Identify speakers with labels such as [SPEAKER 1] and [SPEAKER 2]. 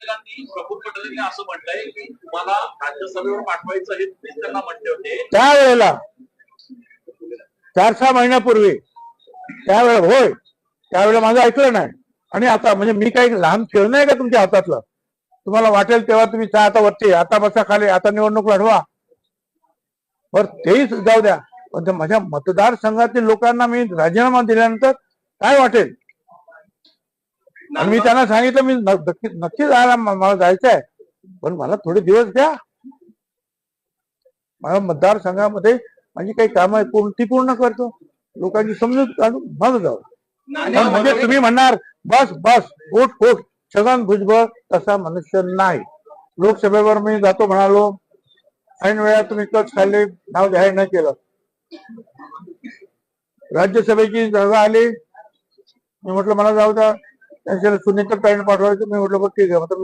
[SPEAKER 1] गांधी प्रफुल्ल पटेलांनी असं म्हटलंय की तुम्हाला राज्यसभेवर पाठवायचं हे तुम्हीच त्यांना म्हटले होते
[SPEAKER 2] त्यावेळेला 4-6 महिन्यापूर्वी त्यावेळेला होय त्यावेळेला माझं ऐकलं नाही. आणि आता म्हणजे मी काही लहान खेळ नाही का तुमच्या हातातलं. तुम्हाला वाटेल तेव्हा तुम्ही आता वरती आता बसा खाली आता निवडणूक लढवा बर तेही जाऊ द्या. पण माझ्या मतदारसंघातील लोकांना मी राजीनामा दिल्यानंतर काय वाटेल. आणि मी त्यांना सांगितलं मी नक्की जायला मला जायचं आहे पण मला थोडे दिवस द्या. माझ्या मतदारसंघामध्ये माझी काही कामं ती पूर्ण करतो लोकांची समजूत काढून मग जाऊ. म्हणजे तुम्ही म्हणणार बस बस उठ उठ छगन भुजबळ तसा मनुष्य नाही. लोकसभेवर मी जातो म्हणालो ऐन वेळा तुम्ही कच खाल्ले नाव जाहीर नाही केलं. राज्यसभेची जागा आली मी म्हटलं मला जाऊ द्या त्यांच्या सुनीता पॅन्ट पाठवायचं मी म्हटलं बघ ठीक आहे.